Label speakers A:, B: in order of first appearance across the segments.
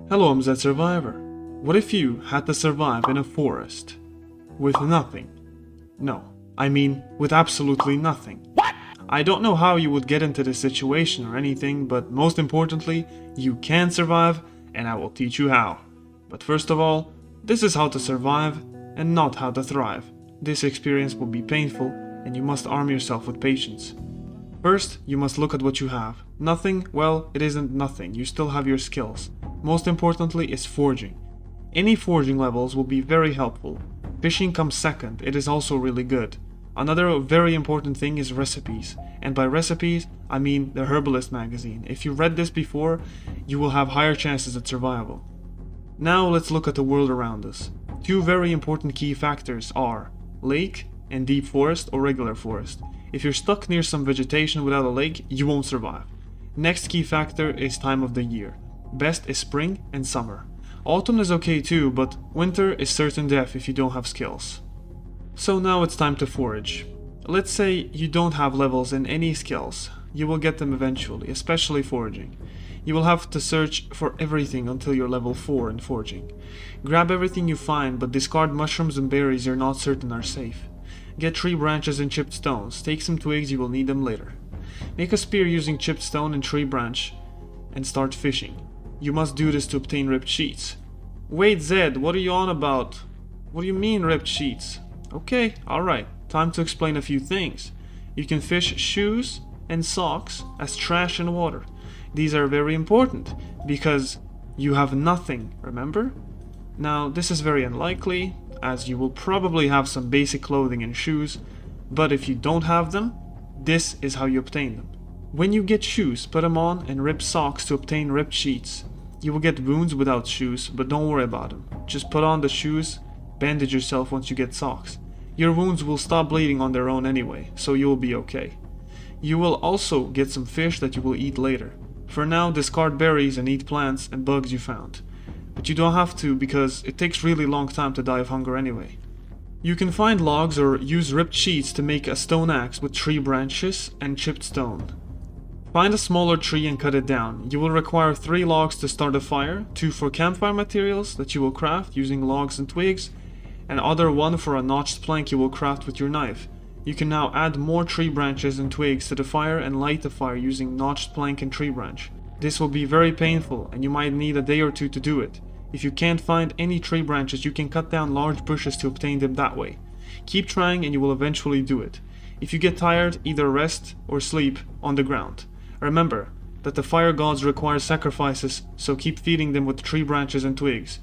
A: Hello, I'm Zach Survivor. What if you had to survive in a forest with nothing? No, I mean with absolutely nothing. What? I don't know how you would get into this situation or anything, but most importantly, you can survive and I will teach you how. But first of all, this is how to survive and not how to thrive. This experience will be painful and you must arm yourself with patience. First, you must look at what you have. Nothing, well, it isn't nothing, you still have your skills. Most importantly is foraging. Any foraging levels will be very helpful. Fishing comes second, it is also really good. Another very important thing is recipes, and by recipes, I mean the Herbalist magazine. If you read this before, you will have higher chances at survival. Now let's look at the world around us. Two very important key factors are lake and deep forest or regular forest. If you're stuck near some vegetation without a lake, you won't survive. Next key factor is time of the year. Best is spring and summer. Autumn is okay too, but winter is certain death if you don't have skills. So now it's time to forage. Let's say you don't have levels in any skills. You will get them eventually, especially foraging. You will have to search for everything until you're level 4 in foraging. Grab everything you find, but discard mushrooms and berries you're not certain are safe. Get tree branches and chipped stones. Take some twigs, you will need them later. Make a spear using chipped stone and tree branch and start fishing. You must do this to obtain ripped sheets. Wait, Zed, what are you on about? What do you mean ripped sheets? Okay, alright, time to explain a few things. You can fish shoes and socks as trash in water. These are very important because you have nothing, remember? Now, this is very unlikely, as you will probably have some basic clothing and shoes, but if you don't have them, this is how you obtain them. When you get shoes, put them on and rip socks to obtain ripped sheets. You will get wounds without shoes, but don't worry about them. Just put on the shoes, bandage yourself once you get socks. Your wounds will stop bleeding on their own anyway, so you will be okay. You will also get some fish that you will eat later. For now, discard berries and eat plants and bugs you found. But you don't have to because it takes really long time to die of hunger anyway. You can find logs or use ripped sheets to make a stone axe with tree branches and chipped stone. Find a smaller tree and cut it down. You will require 3 logs to start a fire, 2 for campfire materials that you will craft using logs and twigs, and other 1 for a notched plank you will craft with your knife. You can now add more tree branches and twigs to the fire and light the fire using notched plank and tree branch. This will be very painful and you might need a day or 2 to do it. If you can't find any tree branches, you can cut down large bushes to obtain them that way. Keep trying and you will eventually do it. If you get tired, either rest or sleep on the ground. Remember that the fire gods require sacrifices, so keep feeding them with tree branches and twigs.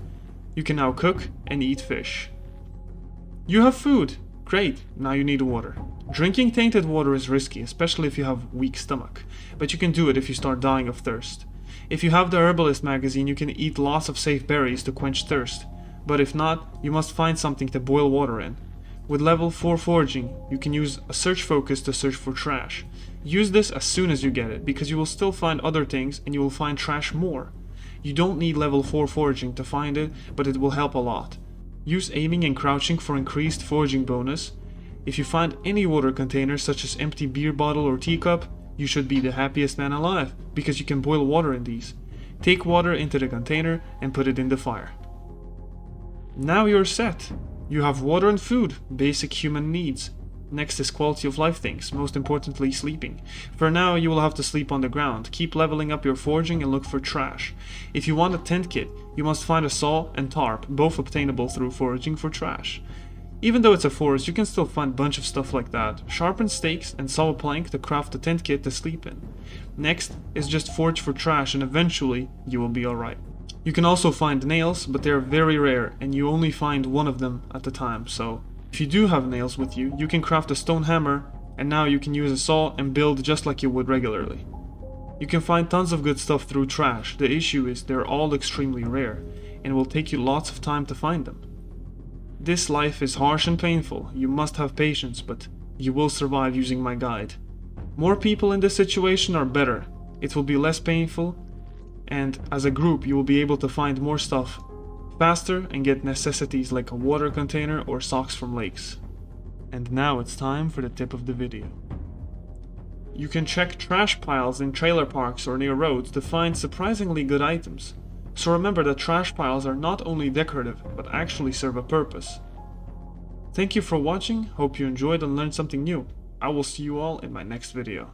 A: You can now cook and eat fish. You have food! Great, now you need water. Drinking tainted water is risky, especially if you have weak stomach, but you can do it if you start dying of thirst. If you have the Herbalist magazine, you can eat lots of safe berries to quench thirst, but if not, you must find something to boil water in. With level 4 foraging, you can use a search focus to search for trash. Use this as soon as you get it, because you will still find other things and you will find trash more. You don't need level 4 foraging to find it, but it will help a lot. Use aiming and crouching for increased foraging bonus. If you find any water container such as empty beer bottle or teacup, you should be the happiest man alive, because you can boil water in these. Take water into the container and put it in the fire. Now you're set. You have water and food, basic human needs. Next is quality of life things, most importantly sleeping. For now you will have to sleep on the ground. Keep leveling up your foraging and look for trash. If you want a tent kit, you must find a saw and tarp, both obtainable through foraging for trash. Even though it's a forest, you can still find a bunch of stuff like that. Sharpen stakes and saw a plank to craft a tent kit to sleep in. Next is just forage for trash and eventually you will be alright. You can also find nails, but they are very rare and you only find 1 of them at a time, so if you do have nails with you, you can craft a stone hammer and now you can use a saw and build just like you would regularly. You can find tons of good stuff through trash. The issue is they're all extremely rare and it will take you lots of time to find them. This life is harsh and painful. You must have patience, but you will survive using my guide. More people in this situation are better. It will be less painful, and as a group you will be able to find more stuff faster and get necessities like a water container or socks from lakes. And now it's time for the tip of the video. You can check trash piles in trailer parks or near roads to find surprisingly good items. So remember that trash piles are not only decorative, but actually serve a purpose. Thank you for watching, hope you enjoyed and learned something new. I will see you all in my next video.